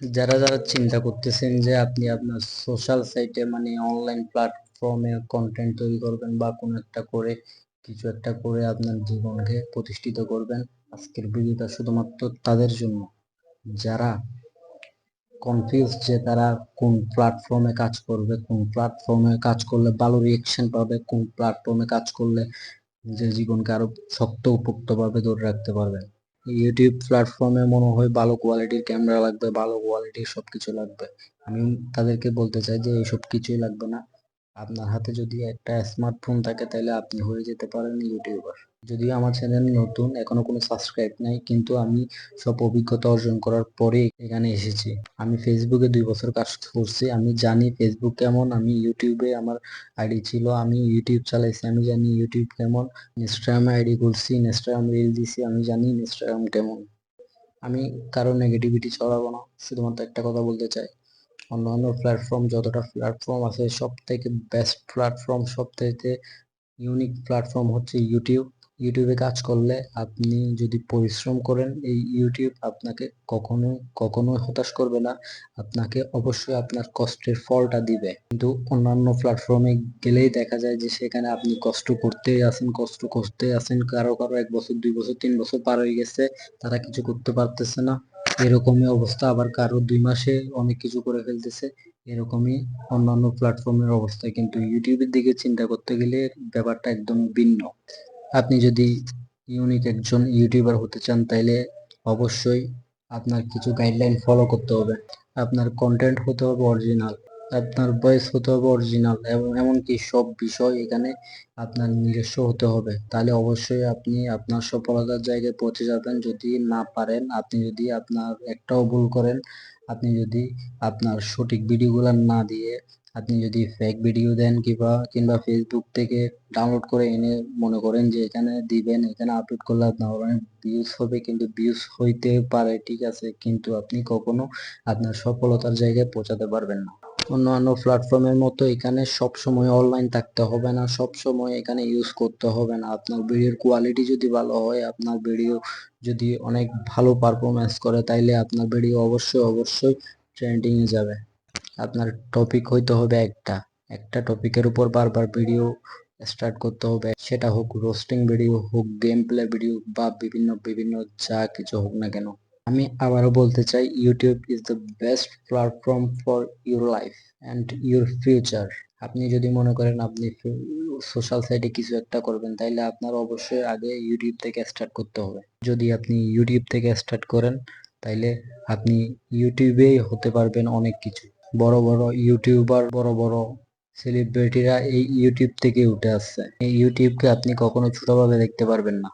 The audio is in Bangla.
যারা যারা চিন্তা করতেছেন যে আপনি আপনার সোশ্যাল সাইটে মানে অনলাইন প্ল্যাটফর্মে কন্টেন্ট তৈরি করবেন বা কোনো একটা করে কিছু একটা করে আপনার জীবনকে প্রতিষ্ঠিত করবেন, আজকের ভিডিওটা শুধুমাত্র তাদের জন্য যারা কনফিউজ যে তারা কোন প্ল্যাটফর্মে কাজ করবে, কোন প্ল্যাটফর্মে কাজ করলে ভালো রিয়েকশন পাবে, কোন প্ল্যাটফর্মে কাজ করলে নিজের জীবনকে আরো শক্ত পোক্তভাবে ধরে রাখতে পারবেন। ইউটিউব প্ল্যাটফর্মে মনে হয় ভালো কোয়ালিটির ক্যামেরা লাগবে, ভালো কোয়ালিটির সবকিছু লাগবে। আমি তাদেরকে বলতে চাই যে এইসব কিছুই লাগবে না। আপনার হাতে যদি একটা স্মার্টফোন থাকে তাহলে আপনি হয়ে যেতে পারেন ইউটিউবার। যদিও আমার চ্যানেল নতুন, এখনো কোনো সাবস্ক্রাইব নাই, কিন্তু আমি সব অভিজ্ঞতা অর্জন করার পরে এখানে এসেছি। আমি ফেসবুকে 2 বছর কাজ করছি, আমি জানি ফেসবুক কেমন। আমি ইউটিউবে আমার আইডি ছিল, আমি ইউটিউব চালাইছি, আমি জানি ইউটিউব কেমন। ইনস্টাগ্রামে আইডি করছি, ইনস্টাগ্রাম রিল দিছি, আমি জানি ইনস্টাগ্রাম কেমন। আমি কারো নেগেটিভিটি ছড়াবো না, শুধুমাত্র একটা কথা বলতে চাই, অন্যান্য প্ল্যাটফর্ম যতটা প্ল্যাটফর্ম আছে সব থেকে বেস্ট প্ল্যাটফর্ম, সব থেকে ইউনিক প্ল্যাটফর্ম হচ্ছে ইউটিউব। ইউটিউবে কাজ করলে আপনি যদি পরিশ্রম করেন, এই ইউটিউব আপনাকে কখনো কখনো হতাশ করবে না, আপনাকে অবশ্যই আপনার কষ্টের ফলটা দিবে। কিন্তু অন্যান্য প্ল্যাটফর্মে গেলেই দেখা যায় যে সেখানে আপনি কষ্ট করতেই আছেন, কারো কারো 1 বছর 2 বছর 3 বছর পার হয়ে গেছে, তারা কিছু করতে পারতেছে না, এরকমই অবস্থা। আবার কারো 2 মাসে অনেক কিছু করে ফেলতেছে, এরকমই অন্যান্য প্ল্যাটফর্মের অবস্থা। কিন্তু ইউটিউবের দিকে চিন্তা করতে গেলে ব্যাপারটা একদম ভিন্ন। আপনি যদি ইউনিক একজন ইউটিউবার হতে চান তাইলে অবশ্যই আপনার কিছু গাইডলাইন ফলো করতে হবে। আপনার কন্টেন্ট হতে হবে অরিজিনাল, আপনার ভয়েস হতে হবে অরিজিনাল, এবং এমনকি সব বিষয় এখানে আপনার নিজস্ব হতে হবে। তাহলে অবশ্যই আপনি আপনার সফলতার জায়গায় পৌঁছে যাবেন। যদি না পারেন, আপনি যদি আপনার একটাও ভুল করেন, আপনি যদি আপনার সঠিক ভিডিওগুলো না দিয়ে আপনি যদি ফেক ভিডিও দেন কিংবা ফেসবুক থেকে ডাউনলোড করে এনে মনে করেন যে এখানে দিবেন, এখানে আপলোড করলে আপনার অনেক ভিউজ হবে, কিন্তু ভিউজ হইতে পারে ঠিক আছে, কিন্তু আপনি কখনো আপনার সফলতার জায়গায় পৌঁছাতে পারবেন না। অন্যান্য প্ল্যাটফর্মের মতো এখানে সব সময় অনলাইন থাকতে হবে না, সব সময় এখানে ইউজ করতে হবে না। আপনার ভিডিওর কোয়ালিটি যদি ভালো হয়, আপনার ভিডিও যদি অনেক ভালো পারফরমেন্স করে, তাইলে আপনার ভিডিও অবশ্যই অবশ্যই ট্রেন্ডিং এ যাবে। আপনার টপিক হইতে হবে একটা, একটা টপিকের উপর বারবার ভিডিও স্টার্ট করতে হবে, সেটা হোক রোস্টিং ভিডিও, হোক গেম প্লে ভিডিও, বা বিভিন্ন বিভিন্ন যা কিছু হোক না কেন। আমি আবারও বলতে চাই, YouTube is the best platform for your life and your future. আপনি যদি মনে করেন আপনি সোশ্যাল সাইটে কিছু একটা করবেন, তাইলে আপনার অবশ্যই আগে ইউটিউব থেকে স্টার্ট করতে হবে। যদি আপনি ইউটিউব থেকে স্টার্ট করেন, তাইলে আপনি ইউটিউবেই হতে পারবেন অনেক কিছু। বড় বড় ইউটিউবার, বড় বড় সেলিব্রিটিরা এই ইউটিউব থেকে উঠে আসছে। এই ইউটিউবকে আপনি কখনো ছোটভাবে দেখতে পারবেন না।